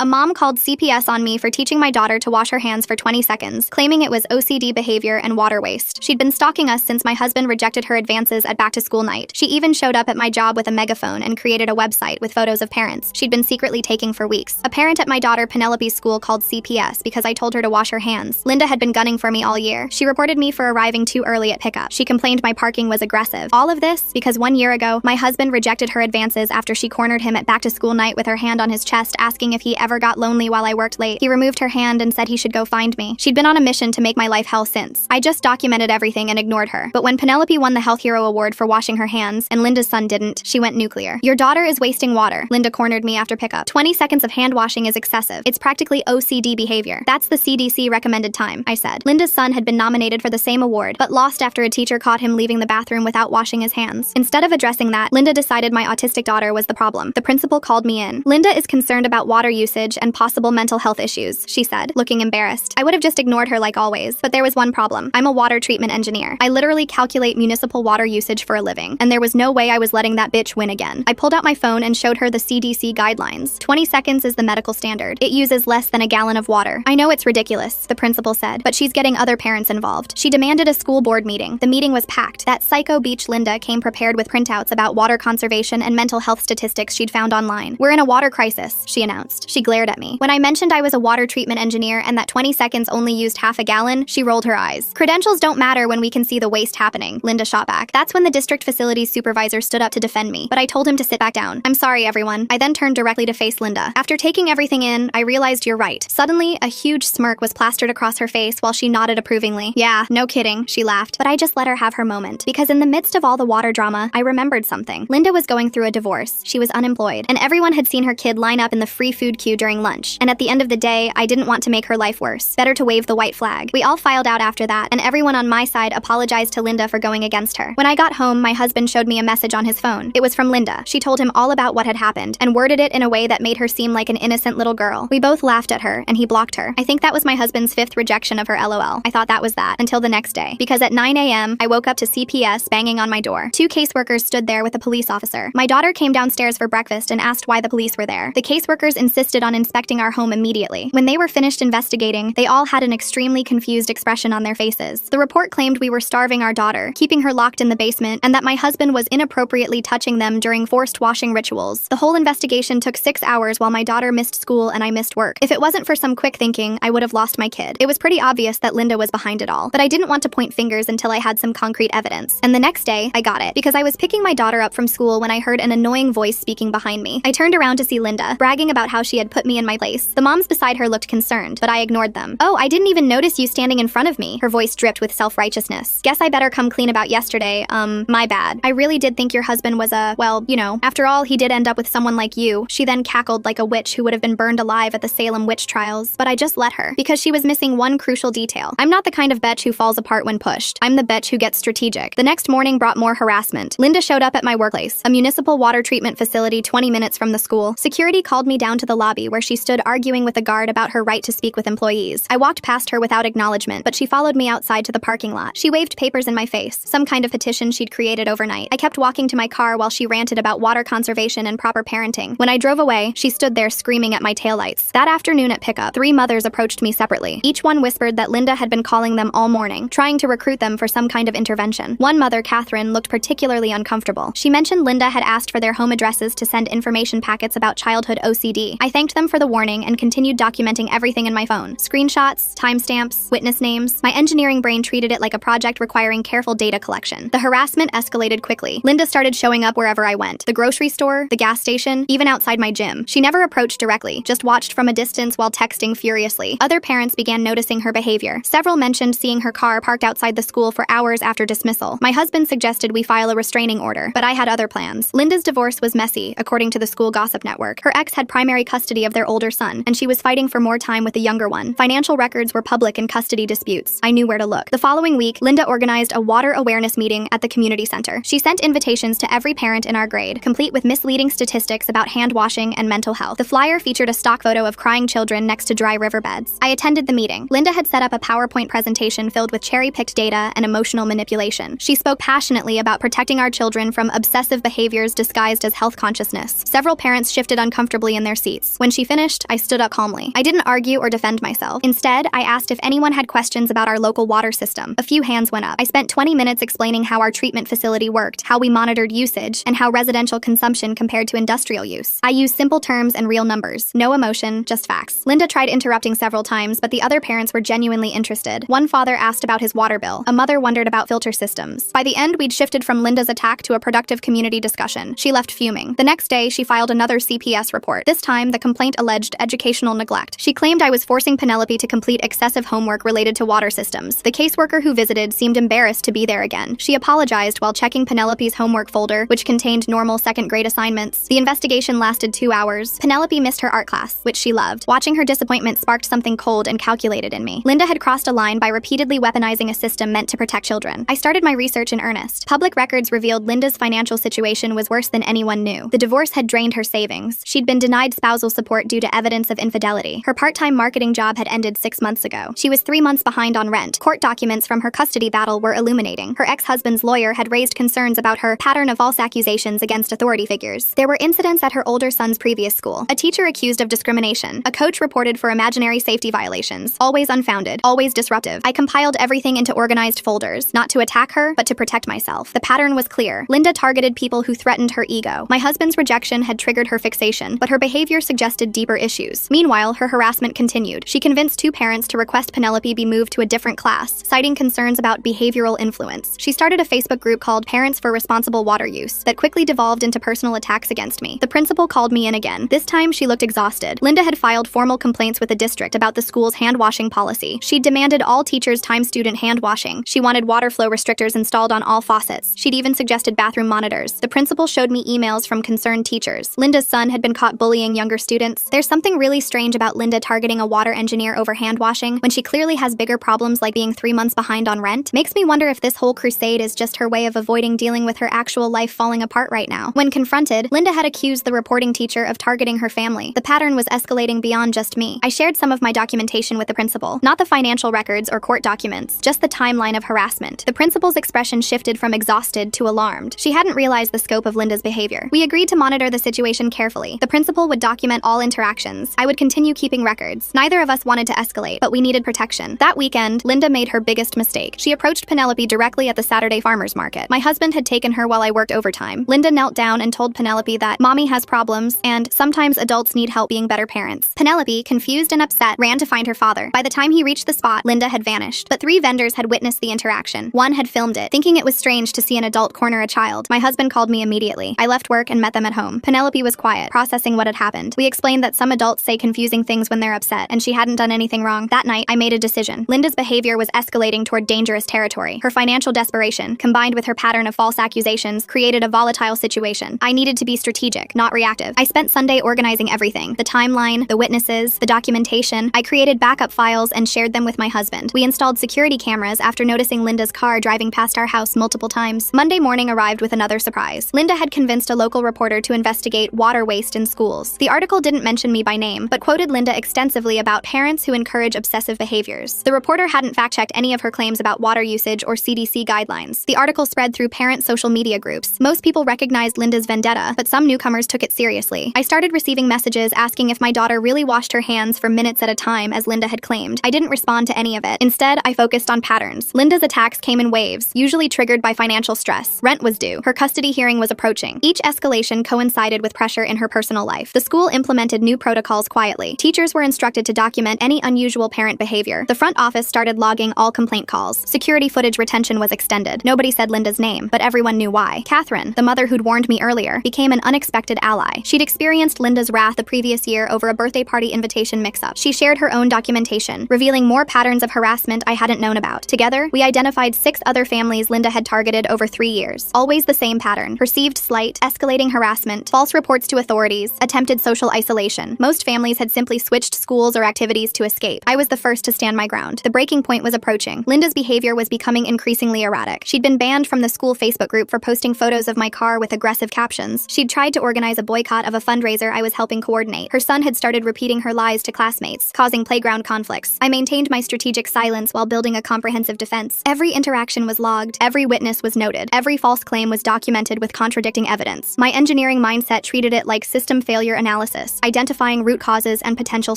A mom called CPS on me for teaching my daughter to wash her hands for 20 seconds, claiming it was OCD behavior and water waste. She'd been stalking us since my husband rejected her advances at back-to-school night. She even showed up at my job with a megaphone and created a website with photos of parents she'd been secretly taking for weeks. A parent at my daughter Penelope's school called CPS because I told her to wash her hands. Linda had been gunning for me all year. She reported me for arriving too early at pickup. She complained my parking was aggressive. All of this because 1 year ago, my husband rejected her advances after she cornered him at back-to-school night with her hand on his chest, asking if he ever got lonely while I worked late. He removed her hand and said he should go find me. She'd been on a mission to make my life hell since. I just documented everything and ignored her. But when Penelope won the Health Hero Award for washing her hands, and Linda's son didn't, she went nuclear. Your daughter is wasting water. Linda cornered me after pickup. 20 seconds of hand washing is excessive. It's practically OCD behavior. That's the CDC recommended time, I said. Linda's son had been nominated for the same award, but lost after a teacher caught him leaving the bathroom without washing his hands. Instead of addressing that, Linda decided my autistic daughter was the problem. The principal called me in. Linda is concerned about water usage and possible mental health issues, she said, looking embarrassed. I would have just ignored her like always, but there was one problem. I'm a water treatment engineer. I literally calculate municipal water usage for a living, and there was no way I was letting that bitch win again. I pulled out my phone and showed her the CDC guidelines. 20 seconds is the medical standard. It uses less than a gallon of water. I know it's ridiculous, the principal said, but she's getting other parents involved. She demanded a school board meeting. The meeting was packed. That psycho beach Linda came prepared with printouts about water conservation and mental health statistics she'd found online. We're in a water crisis, she announced. She glared at me. When I mentioned I was a water treatment engineer and that 20 seconds only used half a gallon, she rolled her eyes. Credentials don't matter when we can see the waste happening, Linda shot back. That's when the district facilities supervisor stood up to defend me, but I told him to sit back down. I'm sorry, everyone. I then turned directly to face Linda. After taking everything in, I realized you're right. Suddenly, a huge smirk was plastered across her face while she nodded approvingly. Yeah, no kidding, she laughed, but I just let her have her moment. Because in the midst of all the water drama, I remembered something. Linda was going through a divorce. She was unemployed, and everyone had seen her kid line up in the free food queue during lunch. And at the end of the day, I didn't want to make her life worse. Better to wave the white flag. We all filed out after that, and everyone on my side apologized to Linda for going against her. When I got home, my husband showed me a message on his phone. It was from Linda. She told him all about what had happened, and worded it in a way that made her seem like an innocent little girl. We both laughed at her, and he blocked her. I think that was my husband's 5th rejection of her LOL. I thought that was that, until the next day. Because at 9 a.m., I woke up to CPS banging on my door. 2 caseworkers stood there with a police officer. My daughter came downstairs for breakfast and asked why the police were there. The caseworkers insisted on inspecting our home immediately. When they were finished investigating, they all had an extremely confused expression on their faces. The report claimed we were starving our daughter, keeping her locked in the basement, and that my husband was inappropriately touching them during forced washing rituals. The whole investigation took 6 hours while my daughter missed school and I missed work. If it wasn't for some quick thinking, I would have lost my kid. It was pretty obvious that Linda was behind it all, but I didn't want to point fingers until I had some concrete evidence. And the next day, I got it, because I was picking my daughter up from school when I heard an annoying voice speaking behind me. I turned around to see Linda, bragging about how she had put me in my place. The moms beside her looked concerned, but I ignored them. Oh, I didn't even notice you standing in front of me. Her voice dripped with self-righteousness. Guess I better come clean about yesterday. My bad. I really did think your husband was well, you know. After all, he did end up with someone like you. She then cackled like a witch who would have been burned alive at the Salem witch trials, but I just let her, because she was missing one crucial detail. I'm not the kind of bitch who falls apart when pushed. I'm the bitch who gets strategic. The next morning brought more harassment. Linda showed up at my workplace, a municipal water treatment facility 20 minutes from the school. Security called me down to the lobby where she stood arguing with a guard about her right to speak with employees. I walked past her without acknowledgement, but she followed me outside to the parking lot. She waved papers in my face, some kind of petition she'd created overnight. I kept walking to my car while she ranted about water conservation and proper parenting. When I drove away, she stood there screaming at my taillights. That afternoon at pickup, 3 mothers approached me separately. Each one whispered that Linda had been calling them all morning, trying to recruit them for some kind of intervention. One mother, Catherine, looked particularly uncomfortable. She mentioned Linda had asked for their home addresses to send information packets about childhood OCD. I thanked them for the warning and continued documenting everything in my phone. Screenshots, timestamps, witness names. My engineering brain treated it like a project requiring careful data collection. The harassment escalated quickly. Linda started showing up wherever I went. The grocery store, the gas station, even outside my gym. She never approached directly, just watched from a distance while texting furiously. Other parents began noticing her behavior. Several mentioned seeing her car parked outside the school for hours after dismissal. My husband suggested we file a restraining order, but I had other plans. Linda's divorce was messy, according to the school gossip network. Her ex had primary custody of their older son, and she was fighting for more time with the younger one. Financial records were public in custody disputes. I knew where to look. The following week, Linda organized a water awareness meeting at the community center. She sent invitations to every parent in our grade, complete with misleading statistics about hand washing and mental health. The flyer featured a stock photo of crying children next to dry riverbeds. I attended the meeting. Linda had set up a PowerPoint presentation filled with cherry-picked data and emotional manipulation. She spoke passionately about protecting our children from obsessive behaviors disguised as health consciousness. Several parents shifted uncomfortably in their seats. When When she finished, I stood up calmly. I didn't argue or defend myself. Instead, I asked if anyone had questions about our local water system. A few hands went up. I spent 20 minutes explaining how our treatment facility worked, how we monitored usage, and how residential consumption compared to industrial use. I used simple terms and real numbers. No emotion, just facts. Linda tried interrupting several times, but the other parents were genuinely interested. One father asked about his water bill. A mother wondered about filter systems. By the end, we'd shifted from Linda's attack to a productive community discussion. She left fuming. The next day, she filed another CPS report. This time, the complaint alleged educational neglect. She claimed I was forcing Penelope to complete excessive homework related to water systems. The caseworker who visited seemed embarrassed to be there again. She apologized while checking Penelope's homework folder, which contained normal second-grade assignments. The investigation lasted 2 hours. Penelope missed her art class, which she loved. Watching her disappointment sparked something cold and calculated in me. Linda had crossed a line by repeatedly weaponizing a system meant to protect children. I started my research in earnest. Public records revealed Linda's financial situation was worse than anyone knew. The divorce had drained her savings. She'd been denied spousal support due to evidence of infidelity. Her part-time marketing job had ended 6 months ago. She was 3 months behind on rent. Court documents from her custody battle were illuminating. Her ex-husband's lawyer had raised concerns about her pattern of false accusations against authority figures. There were incidents at her older son's previous school. A teacher accused of discrimination. A coach reported for imaginary safety violations. Always unfounded. Always disruptive. I compiled everything into organized folders, not to attack her, but to protect myself. The pattern was clear. Linda targeted people who threatened her ego. My husband's rejection had triggered her fixation, but her behavior suggested deeper issues. Meanwhile, her harassment continued. She convinced 2 parents to request Penelope be moved to a different class, citing concerns about behavioral influence. She started a Facebook group called Parents for Responsible Water Use that quickly devolved into personal attacks against me. The principal called me in again. This time, she looked exhausted. Linda had filed formal complaints with the district about the school's hand-washing policy. She demanded all teachers time student hand-washing. She wanted water flow restrictors installed on all faucets. She'd even suggested bathroom monitors. The principal showed me emails from concerned teachers. Linda's son had been caught bullying younger students. There's something really strange about Linda targeting a water engineer over hand-washing when she clearly has bigger problems like being 3 months behind on rent. Makes me wonder if this whole crusade is just her way of avoiding dealing with her actual life falling apart right now. When confronted, Linda had accused the reporting teacher of targeting her family. The pattern was escalating beyond just me. I shared some of my documentation with the principal. Not the financial records or court documents, just the timeline of harassment. The principal's expression shifted from exhausted to alarmed. She hadn't realized the scope of Linda's behavior. We agreed to monitor the situation carefully. The principal would document all interactions. I would continue keeping records. Neither of us wanted to escalate, but we needed protection. That weekend, Linda made her biggest mistake. She approached Penelope directly at the Saturday farmers market. My husband had taken her while I worked overtime. Linda knelt down and told Penelope that mommy has problems and sometimes adults need help being better parents. Penelope, confused and upset, ran to find her father. By the time he reached the spot, Linda had vanished. But 3 vendors had witnessed the interaction. One had filmed it, thinking it was strange to see an adult corner a child. My husband called me immediately. I left work and met them at home. Penelope was quiet, processing what had happened. We explained that some adults say confusing things when they're upset, and she hadn't done anything wrong. That night, I made a decision. Linda's behavior was escalating toward dangerous territory. Her financial desperation, combined with her pattern of false accusations, created a volatile situation. I needed to be strategic, not reactive. I spent Sunday organizing everything. The timeline, the witnesses, the documentation. I created backup files and shared them with my husband. We installed security cameras after noticing Linda's car driving past our house multiple times. Monday morning arrived with another surprise. Linda had convinced a local reporter to investigate water waste in schools. The article didn't mention me by name, but quoted Linda extensively about parents who encourage obsessive behaviors. The reporter hadn't fact-checked any of her claims about water usage or CDC guidelines. The article spread through parent social media groups. Most people recognized Linda's vendetta, but some newcomers took it seriously. I started receiving messages asking if my daughter really washed her hands for minutes at a time, as Linda had claimed. I didn't respond to any of it. Instead, I focused on patterns. Linda's attacks came in waves, usually triggered by financial stress. Rent was due. Her custody hearing was approaching. Each escalation coincided with pressure in her personal life. The school implemented new protocols quietly. Teachers were instructed to document any unusual parent behavior. The front office started logging all complaint calls. Security footage retention was extended. Nobody said Linda's name, but everyone knew why. Catherine, the mother who'd warned me earlier, became an unexpected ally. She'd experienced Linda's wrath the previous year over a birthday party invitation mix-up. She shared her own documentation, revealing more patterns of harassment I hadn't known about. Together, we identified 6 other families Linda had targeted over 3 years. Always the same pattern: perceived slight, escalating harassment, false reports to authorities, attempted social isolation. Most families had simply switched schools or activities to escape. I was the first to stand my ground. The breaking point was approaching. Linda's behavior was becoming increasingly erratic. She'd been banned from the school Facebook group for posting photos of my car with aggressive captions. She'd tried to organize a boycott of a fundraiser I was helping coordinate. Her son had started repeating her lies to classmates, causing playground conflicts. I maintained my strategic silence while building a comprehensive defense. Every interaction was logged. Every witness was noted. Every false claim was documented with contradicting evidence. My engineering mindset treated it like system failure analysis. identifying root causes and potential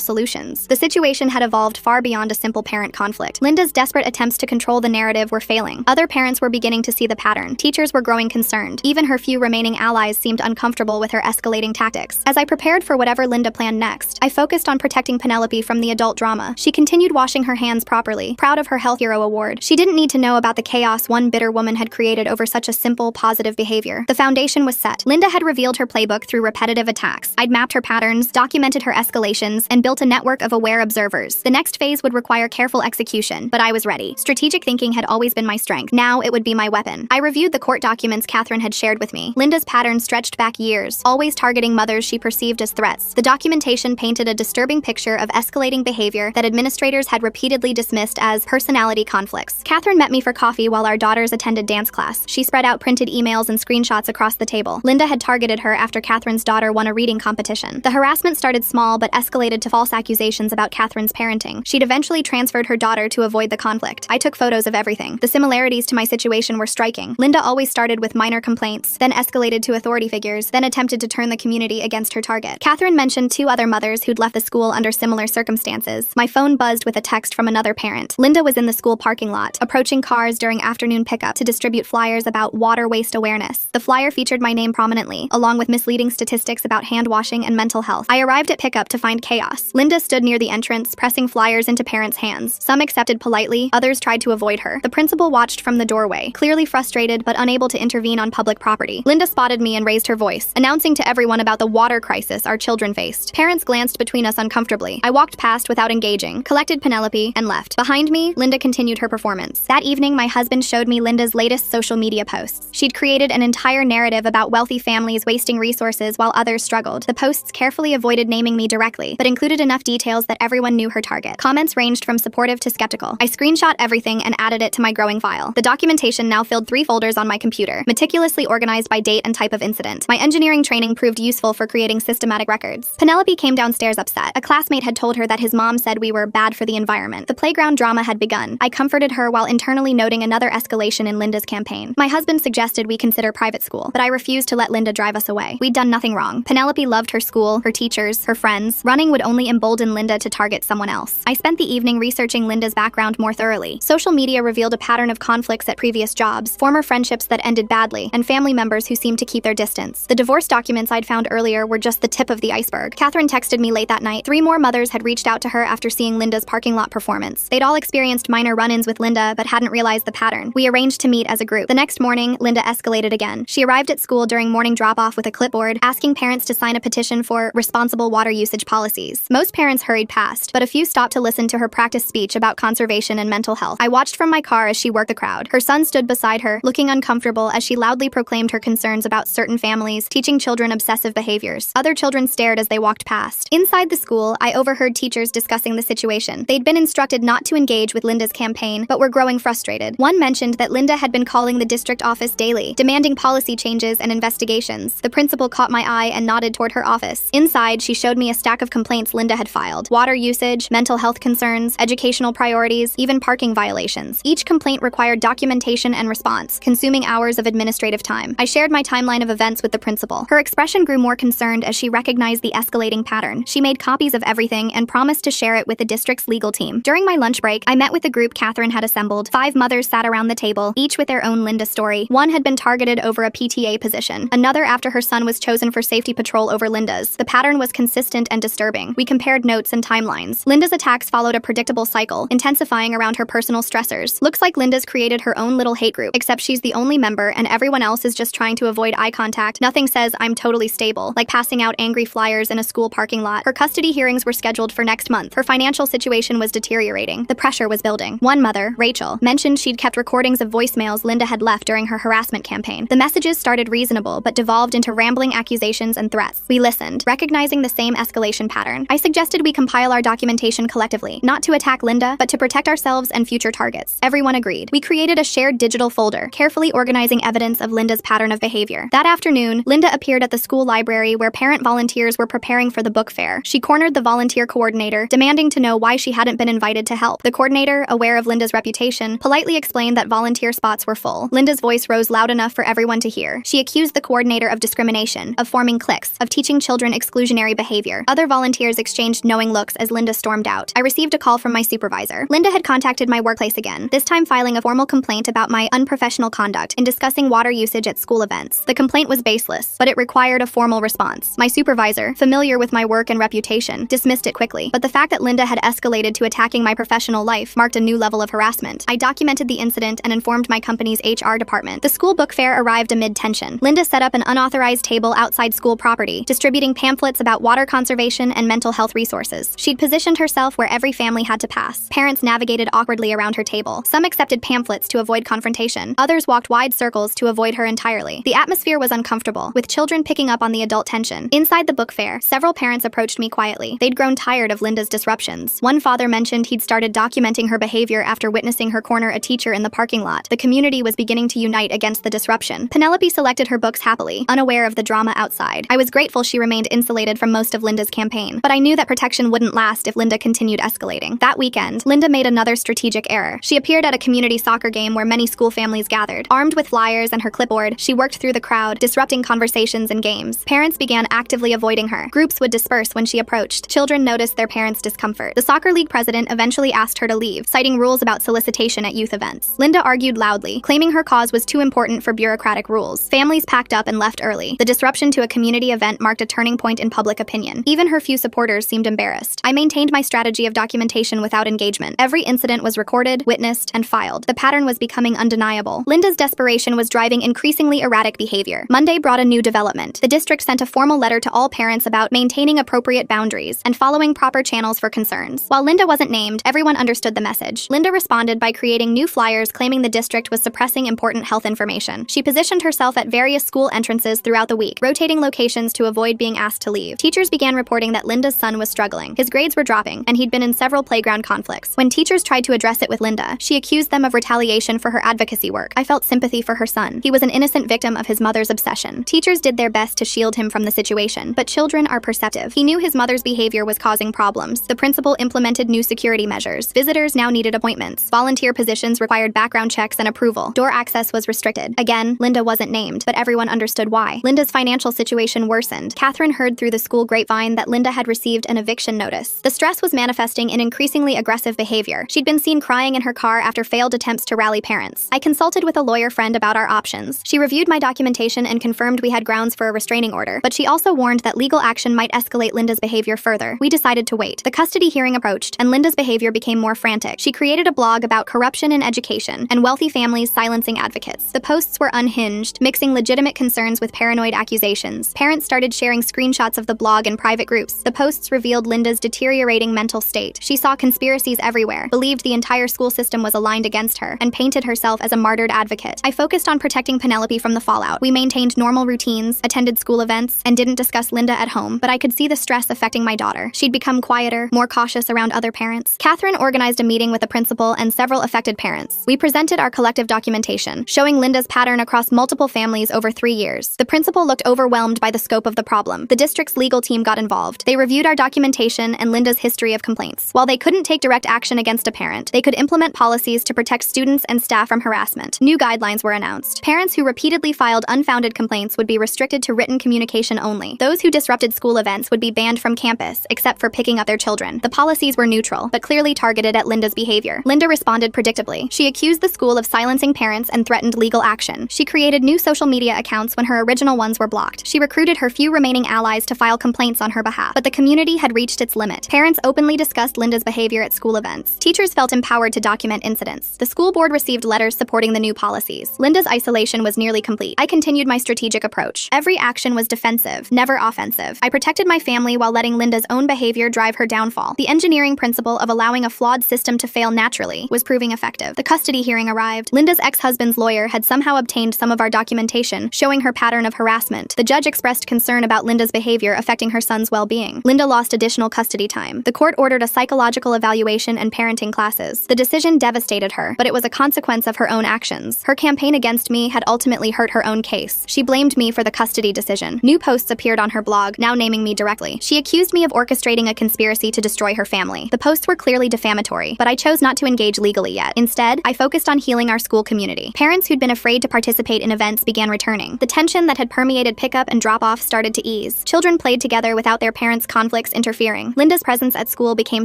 solutions. The situation had evolved far beyond a simple parent conflict. Linda's desperate attempts to control the narrative were failing. Other parents were beginning to see the pattern. Teachers were growing concerned. Even her few remaining allies seemed uncomfortable with her escalating tactics. As I prepared for whatever Linda planned next, I focused on protecting Penelope from the adult drama. She continued washing her hands properly, proud of her Health Hero award. She didn't need to know about the chaos one bitter woman had created over such a simple, positive behavior. The foundation was set. Linda had revealed her playbook through repetitive attacks. I'd mapped her patterns, documented her escalations, and built a network of aware observers. The next phase would require careful execution, but I was ready. Strategic thinking had always been my strength. Now it would be my weapon. I reviewed the court documents Catherine had shared with me. Linda's pattern stretched back years, always targeting mothers she perceived as threats. The documentation painted a disturbing picture of escalating behavior that administrators had repeatedly dismissed as personality conflicts. Catherine met me for coffee while our daughters attended dance class. She spread out printed emails and screenshots across the table. Linda had targeted her after Catherine's daughter won a reading competition. The harassment started small but escalated to false accusations about Catherine's parenting. She'd eventually transferred her daughter to avoid the conflict. I took photos of everything. The similarities to my situation were striking. Linda always started with minor complaints, then escalated to authority figures, then attempted to turn the community against her target. Catherine mentioned 2 other mothers who'd left the school under similar circumstances. My phone buzzed with a text from another parent. Linda was in the school parking lot, approaching cars during afternoon pickup to distribute flyers about water waste awareness. The flyer featured my name prominently, along with misleading statistics about hand washing and mental health. I arrived at pickup to find chaos. Linda stood near the entrance, pressing flyers into parents' hands. Some accepted politely, others tried to avoid her. The principal watched from the doorway, clearly frustrated but unable to intervene on public property. Linda spotted me and raised her voice, announcing to everyone about the water crisis our children faced. Parents glanced between us uncomfortably. I walked past without engaging, collected Penelope, and left. Behind me, Linda continued her performance. That evening, my husband showed me Linda's latest social media posts. She'd created an entire narrative about wealthy families wasting resources while others struggled. The posts carefully avoided naming me directly, but included enough details that everyone knew her target. Comments ranged from supportive to skeptical. I screenshot everything and added it to my growing file. The documentation now filled 3 folders on my computer, meticulously organized by date and type of incident. My engineering training proved useful for creating systematic records. Penelope came downstairs upset. A classmate had told her that his mom said we were bad for the environment. The playground drama had begun. I comforted her while internally noting another escalation in Linda's campaign. My husband suggested we consider private school, but I refused to let Linda drive us away. We'd done nothing wrong. Penelope loved her school, her teachers, her friends. Running would only embolden Linda to target someone else. I spent the evening researching Linda's background more thoroughly. Social media revealed a pattern of conflicts at previous jobs, former friendships that ended badly, and family members who seemed to keep their distance. The divorce documents I'd found earlier were just the tip of the iceberg. Catherine texted me late that night. 3 more mothers had reached out to her after seeing Linda's parking lot performance. They'd all experienced minor run-ins with Linda, but hadn't realized the pattern. We arranged to meet as a group. The next morning, Linda escalated again. She arrived at school during morning drop-off with a clipboard, asking parents to sign a petition for responsible water usage policies. Most parents hurried past, but a few stopped to listen to her practice speech about conservation and mental health. I watched from my car as she worked the crowd. Her son stood beside her, looking uncomfortable as she loudly proclaimed her concerns about certain families teaching children obsessive behaviors. Other children stared as they walked past. Inside the school, I overheard teachers discussing the situation. They'd been instructed not to engage with Linda's campaign, but were growing frustrated. One mentioned that Linda had been calling the district office daily, demanding policy changes and investigations. The principal caught my eye and nodded toward her office. Inside, she showed me a stack of complaints Linda had filed. Water usage, mental health concerns, educational priorities, even parking violations. Each complaint required documentation and response, consuming hours of administrative time. I shared my timeline of events with the principal. Her expression grew more concerned as she recognized the escalating pattern. She made copies of everything and promised to share it with the district's legal team. During my lunch break, I met with the group Catherine had assembled. 5 mothers sat around the table, each with their own Linda story. One had been targeted over a PTA position, another after her son was chosen for safety patrol over Linda's. The pattern was consistent and disturbing. We compared notes and timelines. Linda's attacks followed a predictable cycle, intensifying around her personal stressors. Looks like Linda's created her own little hate group, except she's the only member and everyone else is just trying to avoid eye contact. Nothing says I'm totally stable, like passing out angry flyers in a school parking lot. Her custody hearings were scheduled for next month. Her financial situation was deteriorating. The pressure was building. One mother, Rachel, mentioned she'd kept recordings of voicemails Linda had left during her harassment campaign. The messages started reasonable, but devolved into rambling accusations and threats. We listened, recognizing the same escalation pattern. I suggested we compile our documentation collectively, not to attack Linda, but to protect ourselves and future targets. Everyone agreed. We created a shared digital folder, carefully organizing evidence of Linda's pattern of behavior. That afternoon, Linda appeared at the school library where parent volunteers were preparing for the book fair. She cornered the volunteer coordinator, demanding to know why she hadn't been invited to help. The coordinator, aware of Linda's reputation, politely explained that volunteer spots were full. Linda's voice rose loud enough for everyone to hear. She accused the coordinator of discrimination, of forming cliques, of teaching children exclusively exclusionary behavior. Other volunteers exchanged knowing looks as Linda stormed out. I received a call from my supervisor. Linda had contacted my workplace again, this time filing a formal complaint about my unprofessional conduct in discussing water usage at school events. The complaint was baseless, but it required a formal response. My supervisor, familiar with my work and reputation, dismissed it quickly, but the fact that Linda had escalated to attacking my professional life marked a new level of harassment. I documented the incident and informed my company's HR department. The school book fair arrived amid tension. Linda set up an unauthorized table outside school property, distributing pamphlets about water conservation and mental health resources. She'd positioned herself where every family had to pass. Parents navigated awkwardly around her table. Some accepted pamphlets to avoid confrontation. Others walked wide circles to avoid her entirely. The atmosphere was uncomfortable, with children picking up on the adult tension. Inside the book fair, several parents approached me quietly. They'd grown tired of Linda's disruptions. One father mentioned he'd started documenting her behavior after witnessing her corner a teacher in the parking lot. The community was beginning to unite against the disruption. Penelope selected her books happily, unaware of the drama outside. I was grateful she remained insulated from most of Linda's campaign, but I knew that protection wouldn't last if Linda continued escalating. That weekend, Linda made another strategic error. She appeared at a community soccer game where many school families gathered. Armed with flyers and her clipboard, she worked through the crowd, disrupting conversations and games. Parents began actively avoiding her. Groups would disperse when she approached. Children noticed their parents' discomfort. The soccer league president eventually asked her to leave, citing rules about solicitation at youth events. Linda argued loudly, claiming her cause was too important for bureaucratic rules. Families packed up and left early. The disruption to a community event marked a turning point in public opinion. Even her few supporters seemed embarrassed. I maintained my strategy of documentation without engagement. Every incident was recorded, witnessed, and filed. The pattern was becoming undeniable. Linda's desperation was driving increasingly erratic behavior. Monday brought a new development. The district sent a formal letter to all parents about maintaining appropriate boundaries and following proper channels for concerns. While Linda wasn't named, everyone understood the message. Linda responded by creating new flyers claiming the district was suppressing important health information. She positioned herself at various school entrances throughout the week, rotating locations to avoid being asked to leave. Teachers began reporting that Linda's son was struggling. His grades were dropping, and he'd been in several playground conflicts. When teachers tried to address it with Linda, she accused them of retaliation for her advocacy work. I felt sympathy for her son. He was an innocent victim of his mother's obsession. Teachers did their best to shield him from the situation, but children are perceptive. He knew his mother's behavior was causing problems. The principal implemented new security measures. Visitors now needed appointments. Volunteer positions required background checks and approval. Door access was restricted. Again, Linda wasn't named, but everyone understood why. Linda's financial situation worsened. Catherine heard through the school grapevine that Linda had received an eviction notice. The stress was manifesting in increasingly aggressive behavior. She'd been seen crying in her car after failed attempts to rally parents. I consulted with a lawyer friend about our options. She reviewed my documentation and confirmed we had grounds for a restraining order, but she also warned that legal action might escalate Linda's behavior further. We decided to wait. The custody hearing approached, and Linda's behavior became more frantic. She created a blog about corruption in education and wealthy families silencing advocates. The posts were unhinged, mixing legitimate concerns with paranoid accusations. Parents started sharing screenshots of the blog in private groups. The posts revealed Linda's deteriorating mental state. She saw conspiracies everywhere, believed the entire school system was aligned against her, and painted herself as a martyred advocate. I focused on protecting Penelope from the fallout. We maintained normal routines, attended school events, and didn't discuss Linda at home, but I could see the stress affecting my daughter. She'd become quieter, more cautious around other parents. Catherine organized a meeting with the principal and several affected parents. We presented our collective documentation, showing Linda's pattern across multiple families over 3 years. The principal looked overwhelmed by the scope of the problem. The district's legal team got involved. They reviewed our documentation and Linda's history of complaints. While they couldn't take direct action against a parent, they could implement policies to protect students and staff from harassment. New guidelines were announced. Parents who repeatedly filed unfounded complaints would be restricted to written communication only. Those who disrupted school events would be banned from campus, except for picking up their children. The policies were neutral, but clearly targeted at Linda's behavior. Linda responded predictably. She accused the school of silencing parents and threatened legal action. She created new social media accounts when her original ones were blocked. She recruited her few remaining allies to file complaints on her behalf, but the community had reached its limit. Parents openly discussed Linda's behavior at school events. Teachers felt empowered to document incidents. The school board received letters supporting the new policies. Linda's isolation was nearly complete. I continued my strategic approach. Every action was defensive, never offensive. I protected my family while letting Linda's own behavior drive her downfall. The engineering principle of allowing a flawed system to fail naturally was proving effective. The custody hearing arrived. Linda's ex-husband's lawyer had somehow obtained some of our documentation, showing her pattern of harassment. The judge expressed concern about Linda's behavior affecting her son's well-being. Linda lost additional custody time. The court ordered a psychological evaluation and parenting classes. The decision devastated her, but it was a consequence of her own actions. Her campaign against me had ultimately hurt her own case. She blamed me for the custody decision. New posts appeared on her blog, now naming me directly. She accused me of orchestrating a conspiracy to destroy her family. The posts were clearly defamatory, but I chose not to engage legally yet. Instead, I focused on healing our school community. Parents who'd been afraid to participate in events began returning. The tension that had permeated pickup and drop-off started to ease. Children played together without their parents' conflicts interfering. Linda's presence at school became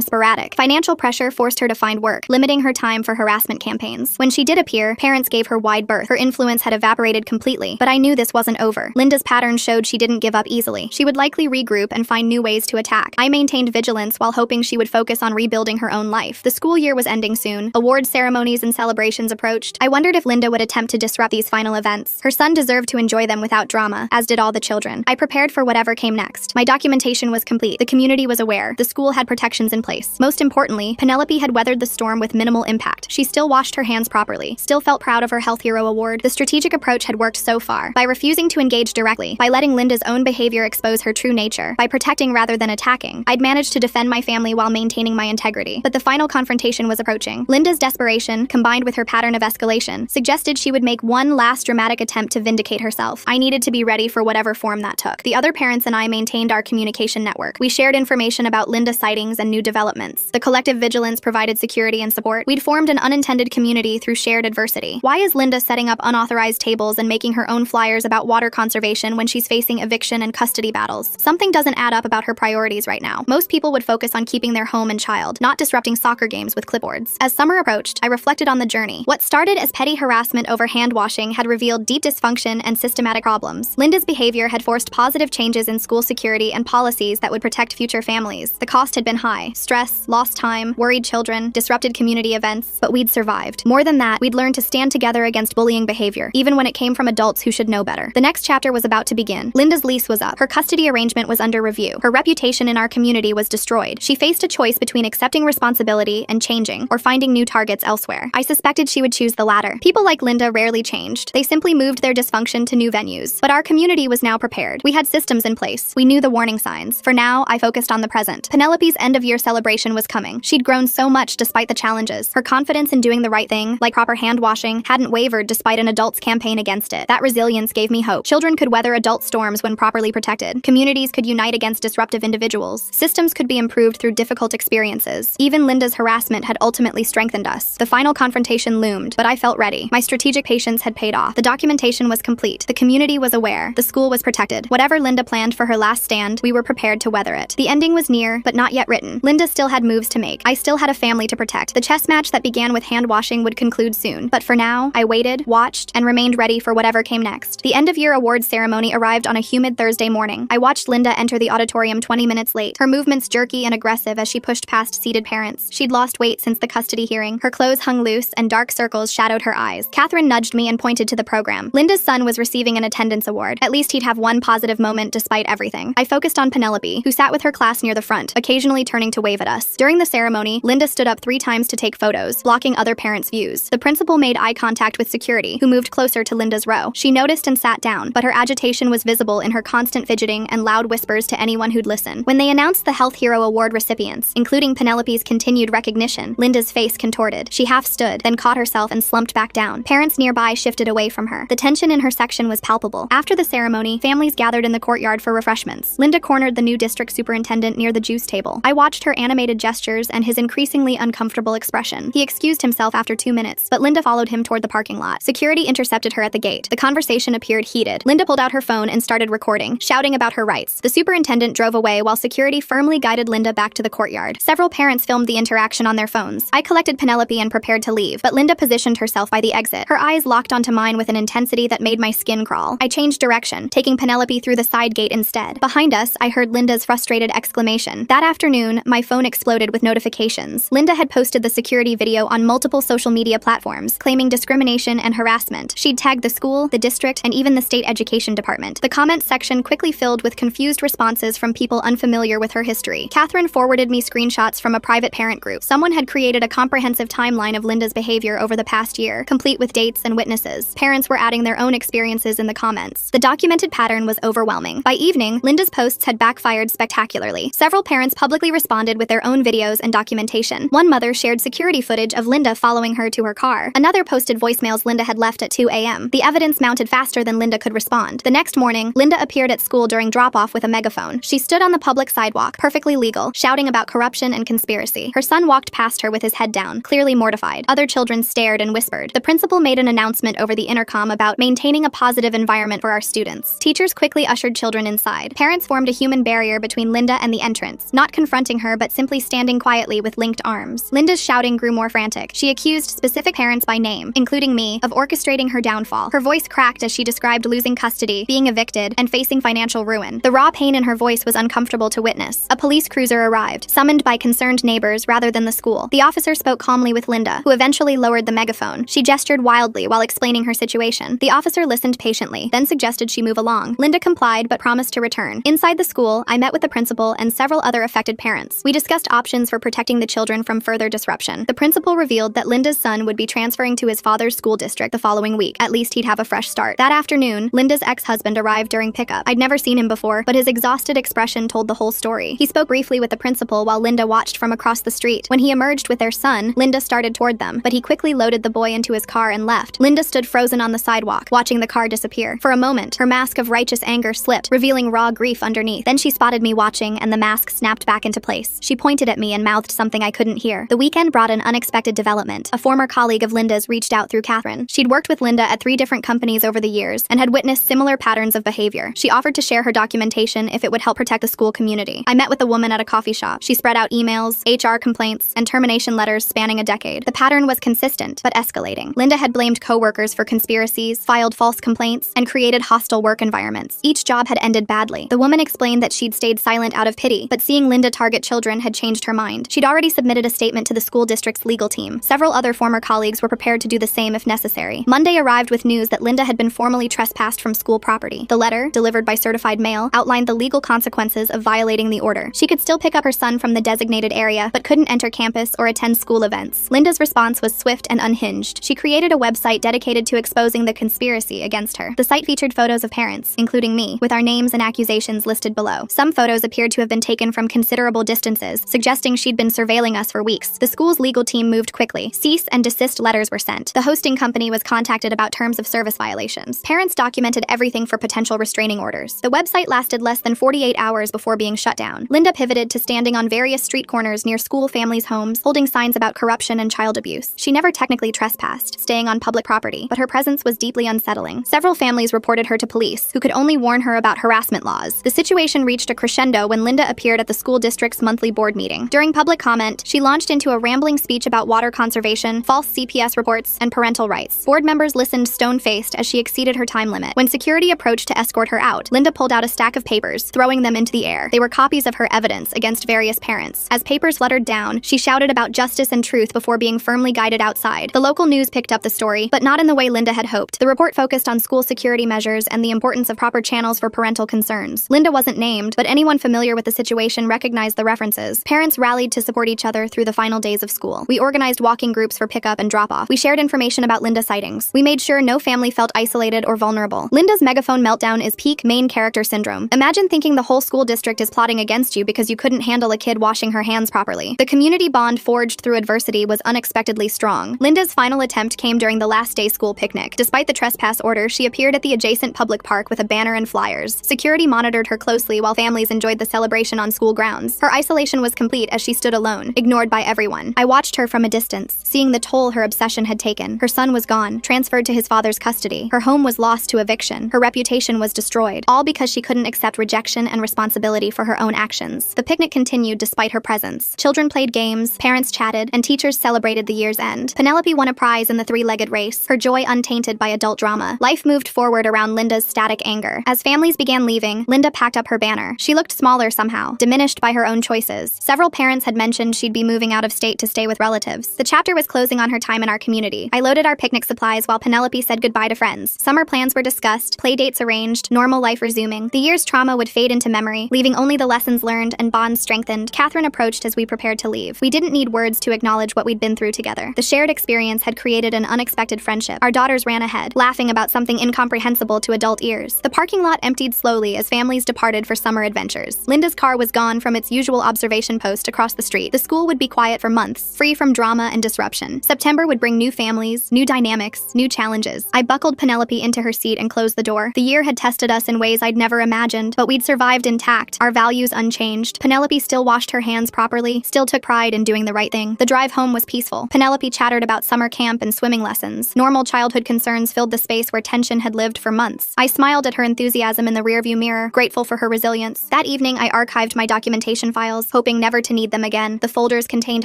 sporadic. Financial pressure forced her to find work, limiting her time for harassment campaigns. When she did appear, parents gave her wide berth. Her influence had evaporated completely, but I knew this wasn't over. Linda's pattern showed she didn't give up easily. She would likely regroup and find new ways to attack. I maintained vigilance while hoping she would focus on rebuilding her own life. The school year was ending soon. Award ceremonies and celebrations approached. I wondered if Linda would attempt to disrupt these final events. Her son deserved to enjoy them without drama, as did all the children. I prepared for whatever came next. My documentation was complete. The community was aware. The school had protections in place. Most importantly, Penelope had weathered the storm with minimal impact. She still washed her hands properly, still felt proud of her Health Hero award. The strategic approach had worked so far. By refusing to engage directly, by letting Linda's own behavior expose her true nature, by protecting rather than attacking, I'd managed to defend my family while maintaining my integrity. But the final confrontation was approaching. Linda's desperation, combined with her pattern of escalation, suggested she would make one last dramatic attempt to vindicate herself. I needed to be ready for whatever form that took. The other parents and I maintained our communication network. We shared information about Linda sightings and new developments. The collective vigilance provided security and support. We'd formed an unintended community through shared adversity. Why is Linda setting up unauthorized tables and making her own flyers about water conservation when she's facing eviction and custody battles? Something doesn't add up about her priorities right now. Most people would focus on keeping their home and child, not disrupting soccer games with clipboards. As summer approached, I reflected on the journey. What started as petty harassment over hand washing had revealed deep dysfunction and systematic problems. Linda's behavior had forced positive changes in school security and policies that would protect future families. The cost had been high: stress, lost time, worried children, disrupted community events, but we'd survived. More than that, we'd learned to stand together against bullying behavior, even when it came from adults who should know better. The next chapter was about to begin. Linda's lease was up. Her custody arrangement was under review. Her reputation in our community was destroyed. She faced a choice between accepting responsibility and changing, or finding new targets elsewhere. I suspected she would choose the latter. People like Linda rarely changed. They simply moved their dysfunction to new venues. But our community was now prepared. We had systems in place. We knew the warning signs. For now, I focused on the present. Penelope's end-of-year celebration was coming. She'd grown so much despite the challenges. Her confidence in doing the right thing, like proper hand washing, hadn't wavered despite an adult's campaign against it. That resilience gave me hope. Children could weather adult storms when properly protected. Communities could unite against disruptive individuals. Systems could be improved through difficult experiences. Even Linda's harassment had ultimately strengthened us. The final confrontation loomed, but I felt ready. My strategic patience had paid off. The documentation was complete. The community was aware. The school was protected. Whatever Linda planned for her last stand, we were prepared to weather it. The ending was near, but not yet written. Linda still had moves to make. I still had a family to protect. The chess match that began with hand washing would conclude soon. But for now, I waited, watched, and remained ready for whatever came next. The end-of-year awards ceremony arrived on a humid Thursday morning. I watched Linda enter the auditorium 20 minutes late, her movements jerky and aggressive as she pushed past seated parents. She'd lost weight since the custody hearing. Her clothes hung loose, and dark circles shadowed her eyes. Catherine nudged me and pointed to the program. Linda's son was receiving an attendance award. At least he'd have one positive moment despite everything. I focused on Penelope, who sat with her class near the front, occasionally turning to wave at us. During the ceremony, Linda stood up 3 times to take photos, blocking other parents' views. The principal made eye contact with security, who moved closer to Linda's row. She noticed and sat down, but her agitation was visible in her constant fidgeting and loud whispers to anyone who'd listen. When they announced the Health Hero Award recipients, including Penelope's continued recognition, Linda's face contorted. She half stood, then caught herself and slumped back down. Parents nearby shifted away from her. The tension in her section was palpable. After the ceremony, families gathered in the courtyard for refreshments. Linda cornered the new district superintendent near the juice table. I watched her animated gestures and his increasingly uncomfortable expression. He excused himself after 2 minutes, but Linda followed him toward the parking lot. Security intercepted her at the gate. The conversation appeared heated. Linda pulled out her phone and started recording, shouting about her rights. The superintendent drove away while security firmly guided Linda back to the courtyard. Several parents filmed the interaction on their phones. I collected Penelope and prepared to leave, but Linda positioned herself by the exit. Her eyes locked onto mine with an intensity that made my skin crawl. I changed direction, taking Penelope through the side gate instead. Behind us, I heard Linda's frustrated exclamation. That afternoon, my phone exploded with notifications. Linda had posted the security video on multiple social media platforms, claiming discrimination and harassment. She'd tagged the school, the district, and even the state education department. The comments section quickly filled with confused responses from people unfamiliar with her history. Catherine forwarded me screenshots from a private parent group. Someone had created a comprehensive timeline of Linda's behavior over the past year, complete with dates and witnesses. Parents were adding their own experiences in the comments. The documented pattern was overwhelming. By evening, Linda's posts had backfired spectacularly. Several parents publicly responded with their own videos and documentation. One mother shared security footage of Linda following her to her car. Another posted voicemails Linda had left at 2 a.m. The evidence mounted faster than Linda could respond. The next morning, Linda appeared at school during drop-off with a megaphone. She stood on the public sidewalk, perfectly legal, shouting about corruption and conspiracy. Her son walked past her with his head down, clearly mortified. Other children stared and whispered. The principal made an announcement over the intercom about maintaining a positive environment for our students. Teachers quickly ushered children inside. inside. Parents formed a human barrier between Linda and the entrance, not confronting her but simply standing quietly with linked arms. Linda's shouting grew more frantic. She accused specific parents by name, including me, of orchestrating her downfall. Her voice cracked as she described losing custody, being evicted, and facing financial ruin. The raw pain in her voice was uncomfortable to witness. A police cruiser arrived, summoned by concerned neighbors rather than the school. The officer spoke calmly with Linda, who eventually lowered the megaphone. She gestured wildly while explaining her situation. The officer listened patiently, then suggested she move along. Linda complied but promised to return. Inside the school, I met with the principal and several other affected parents. We discussed options for protecting the children from further disruption. The principal revealed that Linda's son would be transferring to his father's school district the following week. At least he'd have a fresh start. That afternoon, Linda's ex-husband arrived during pickup. I'd never seen him before, but his exhausted expression told the whole story. He spoke briefly with the principal while Linda watched from across the street. When he emerged with their son, Linda started toward them, but he quickly loaded the boy into his car and left. Linda stood frozen on the sidewalk, watching the car disappear. For a moment, her mask of righteous anger slipped, revealing raw grief underneath. Then she spotted me watching, and the mask snapped back into place. She pointed at me and mouthed something I couldn't hear. The weekend brought an unexpected development. A former colleague of Linda's reached out through Catherine. She'd worked with Linda at 3 different companies over the years and had witnessed similar patterns of behavior. She offered to share her documentation if it would help protect the school community. I met with the woman at a coffee shop. She spread out emails, HR complaints, and termination letters spanning a decade. The pattern was consistent, but escalating. Linda had blamed coworkers for conspiracies, filed false complaints, and created hostile work environments. Each job had ended badly. The woman explained that she'd stayed silent out of pity, but seeing Linda target children had changed her mind. She'd already submitted a statement to the school district's legal team. Several other former colleagues were prepared to do the same if necessary. Monday arrived with news that Linda had been formally trespassed from school property. The letter, delivered by certified mail, outlined the legal consequences of violating the order. She could still pick up her son from the designated area, but couldn't enter campus or attend school events. Linda's response was swift and unhinged. She created a website dedicated to exposing the conspiracy against her. The site featured photos of parents, including me, with our names and accusations listed below. Some photos appeared to have been taken from considerable distances, suggesting she'd been surveilling us for weeks. The school's legal team moved quickly. Cease and desist letters were sent. The hosting company was contacted about terms of service violations. Parents documented everything for potential restraining orders. The website lasted less than 48 hours before being shut down. Linda pivoted to standing on various street corners near school families' homes, holding signs about corruption and child abuse. She never technically trespassed, staying on public property, but her presence was deeply unsettling. Several families reported her to police, who could only warn her about harassment laws. The situation reached a crescendo when Linda appeared at the school district's monthly board meeting. During public comment, she launched into a rambling speech about water conservation, false CPS reports, and parental rights. Board members listened stone-faced as she exceeded her time limit. When security approached to escort her out, Linda pulled out a stack of papers, throwing them into the air. They were copies of her evidence against various parents. As papers fluttered down, she shouted about justice and truth before being firmly guided outside. The local news picked up the story, but not in the way Linda had hoped. The report focused on school security measures and the importance of proper channels for parental concerns. Linda wasn't named, but anyone familiar with the situation recognized the references. Parents rallied to support each other through the final days of school. We organized walking groups for pickup and drop-off. We shared information about Linda sightings. We made sure no family felt isolated or vulnerable. Linda's megaphone meltdown is peak main character syndrome. Imagine thinking the whole school district is plotting against you because you couldn't handle a kid washing her hands properly. The community bond forged through adversity was unexpectedly strong. Linda's final attempt came during the last day school picnic. Despite the trespass order, she appeared at the adjacent public park with a banner and flyers. Security monitored her closely while families enjoyed the celebration on school grounds. Her isolation was complete as she stood alone, ignored by everyone. I watched her from a distance, seeing the toll her obsession had taken. Her son was gone, transferred to his father's custody. Her home was lost to eviction. Her reputation was destroyed, all because she couldn't accept rejection and responsibility for her own actions. The picnic continued despite her presence. Children played games, parents chatted, and teachers celebrated the year's end. Penelope won a prize in the 3-legged race, her joy untainted by adult drama. Life moved forward around Linda's static anger. As families began leaving, Linda packed up her banner. She looked smaller somehow, diminished by her own choices. Several parents had mentioned she'd be moving out of state to stay with relatives. The chapter was closing on her time in our community. I loaded our picnic supplies while Penelope said goodbye to friends. Summer plans were discussed, play dates arranged, normal life resuming. The year's trauma would fade into memory, leaving only the lessons learned and bonds strengthened. Catherine approached as we prepared to leave. We didn't need words to acknowledge what we'd been through together. The shared experience had created an unexpected friendship. Our daughters ran ahead, laughing about something incomprehensible to adult ears. The parking lot emptied slowly as families departed for summer adventures. Linda's car was gone from its usual observation post across the street. The school would be quiet for months, free from drama and disruption. September would bring new families, new dynamics, new challenges. I buckled Penelope into her seat and closed the door. The year had tested us in ways I'd never imagined, but we'd survived intact, our values unchanged. Penelope still washed her hands properly, still took pride in doing the right thing. The drive home was peaceful. Penelope chattered about summer camp and swimming lessons. Normal childhood concerns filled the space where tension had lived for months. I smiled at her enthusiasm in the rearview rearview mirror, grateful for her resilience. That evening, I archived my documentation files, hoping never to need them again. The folders contained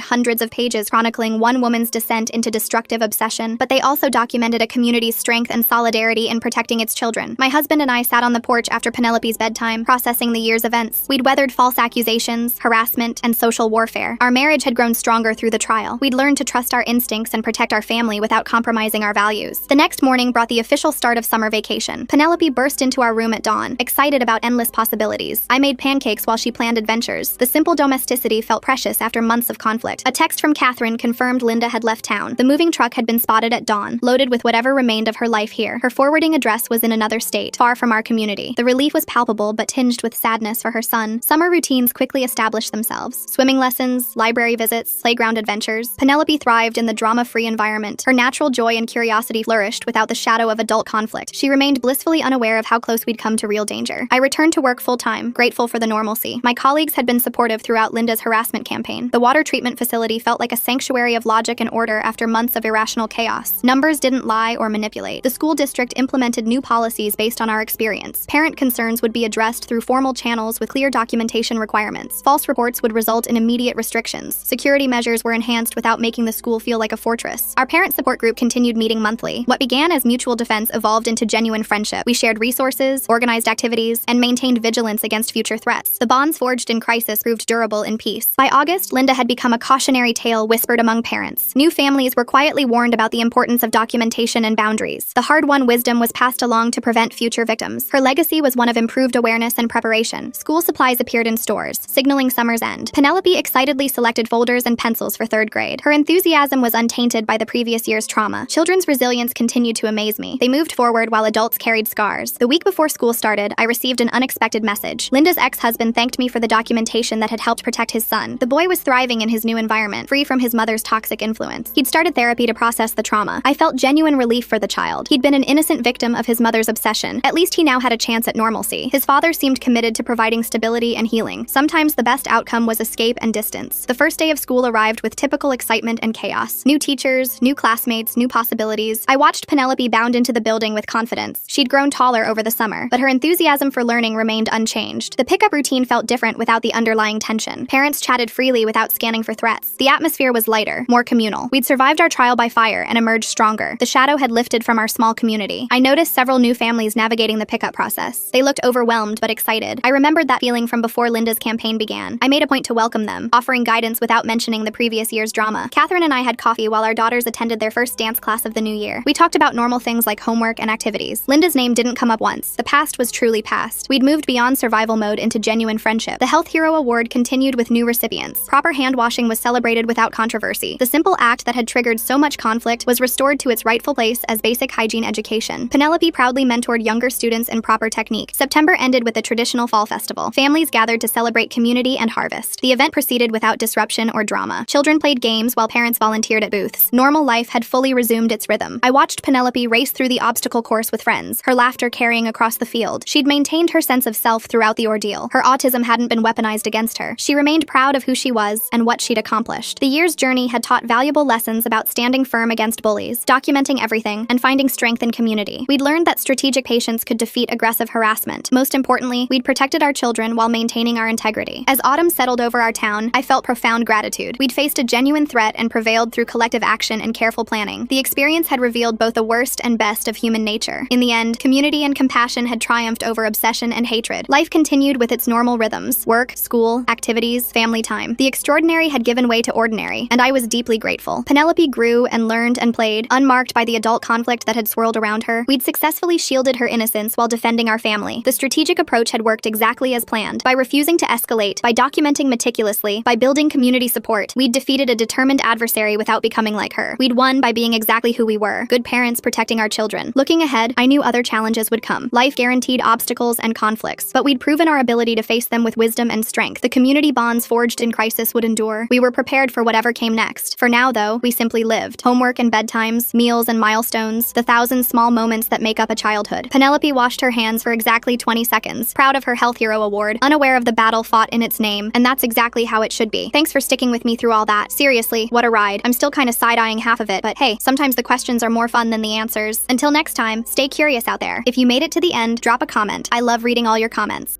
hundreds of pages chronicling one woman's descent into destructive obsession, but they also documented a community's strength and solidarity in protecting its children. My husband and I sat on the porch after Penelope's bedtime, processing the year's events. We'd weathered false accusations, harassment, and social warfare. Our marriage had grown stronger through the trial. We'd learned to trust our instincts and protect our family without compromising our values. The next morning brought the official start of summer vacation. Penelope burst into our room at dawn, excited about endless possibilities. I made pancakes while she planned adventures. The simple domesticity felt precious after months of conflict. A text from Catherine confirmed Linda had left town. The moving truck had been spotted at dawn, loaded with whatever remained of her life here. Her forwarding address was in another state, far from our community. The relief was palpable, but tinged with sadness for her son. Summer routines quickly established themselves. Swimming lessons, library visits, playground adventures. Penelope thrived in the drama-free environment. Her natural joy and curiosity flourished without the shadow of adult conflict. She remained blissfully unaware of how close we'd come to real danger. I returned to work full-time, grateful for the normalcy. My colleagues had been supportive throughout Linda's harassment campaign. The water treatment facility felt like a sanctuary of logic and order after months of irrational chaos. Numbers didn't lie or manipulate. The school district implemented new policies based on our experience. Parent concerns would be addressed through formal channels with clear documentation requirements. False reports would result in immediate restrictions. Security measures were enhanced without making the school feel like a fortress. Our parent support group continued meeting monthly. What began as mutual defense evolved into genuine friendship. We shared resources, organized activities, and maintained vigilance against future threats. The bonds forged in crisis proved durable in peace. By August, Linda had become a cautionary tale whispered among parents. New families were quietly warned about the importance of documentation and boundaries. The hard-won wisdom was passed along to prevent future victims. Her legacy was one of improved awareness and preparation. School supplies appeared in stores, signaling summer's end. Penelope excitedly selected folders and pencils for third grade. Her enthusiasm was untainted by the previous year's trauma. Children's resilience continued to amaze me. They moved forward while adults carried scars. The week before school started, I received an unexpected message. Linda's ex-husband thanked me for the documentation that had helped protect his son. The boy was thriving in his new environment, free from his mother's toxic influence. He'd started therapy to process the trauma. I felt genuine relief for the child. He'd been an innocent victim of his mother's obsession. At least he now had a chance at normalcy. His father seemed committed to providing stability and healing. Sometimes the best outcome was escape and distance. The first day of school arrived with typical excitement and chaos. New teachers, new classmates, new possibilities. I watched Penelope bound into the building with confidence. She'd grown taller over the summer, but her enthusiasm for learning remained unchanged. The pickup routine felt different without the underlying tension. Parents chatted freely without scanning for threats. The atmosphere was lighter, more communal. We'd survived our trial by fire and emerged stronger. The shadow had lifted from our small community. I noticed several new families navigating the pickup process. They looked overwhelmed but excited. I remembered that feeling from before Linda's campaign began. I made a point to welcome them, offering guidance without mentioning the previous year's drama. Catherine and I had coffee while our daughters attended their first dance class of the new year. We talked about normal things like homework and activities. Linda's name didn't come up once. The past was truly past. We'd moved beyond survival mode into genuine friendship. The Health Hero Award continued with new recipients. Proper hand washing was celebrated without controversy. The simple act that had triggered so much conflict was restored to its rightful place as basic hygiene education. Penelope proudly mentored younger students in proper technique. September ended with a traditional fall festival. Families gathered to celebrate community and harvest. The event proceeded without disruption or drama. Children played games while parents volunteered at booths. Normal life had fully resumed its rhythm. I watched Penelope race through the obstacle course with friends, her laughter carrying across the field. She'd maintained her sense of self throughout the ordeal. Her autism hadn't been weaponized against her. She remained proud of who she was and what she'd accomplished. The year's journey had taught valuable lessons about standing firm against bullies, documenting everything, and finding strength in community. We'd learned that strategic patience could defeat aggressive harassment. Most importantly, we'd protected our children while maintaining our integrity. As autumn settled over our town, I felt profound gratitude. We'd faced a genuine threat and prevailed through collective action and careful planning. The experience had revealed both the worst and best of human nature. In the end, community and compassion had triumphed over obsession and hatred. Life continued with its normal rhythms: work, school, activities, family time. The extraordinary had given way to ordinary, and I was deeply grateful. Penelope grew and learned and played, unmarked by the adult conflict that had swirled around her. We'd successfully shielded her innocence while defending our family. The strategic approach had worked exactly as planned. By refusing to escalate, by documenting meticulously, by building community support, we'd defeated a determined adversary without becoming like her. We'd won by being exactly who we were, good parents protecting our children. Looking ahead, I knew other challenges would come. Life guaranteed obstacles and conflicts, but we'd proven our ability to face them with wisdom and strength. The community bonds forged in crisis would endure. We were prepared for whatever came next. For now, though, we simply lived. Homework and bedtimes, meals and milestones, the thousand small moments that make up a childhood. Penelope washed her hands for exactly 20 seconds, proud of her Health Hero Award, unaware of the battle fought in its name, and that's exactly how it should be. Thanks for sticking with me through all that. Seriously, what a ride. I'm still kinda side-eyeing half of it, but hey, sometimes the questions are more fun than the answers. Until next time, stay curious out there. If you made it to the end, drop a comment. comment. I love reading all your comments.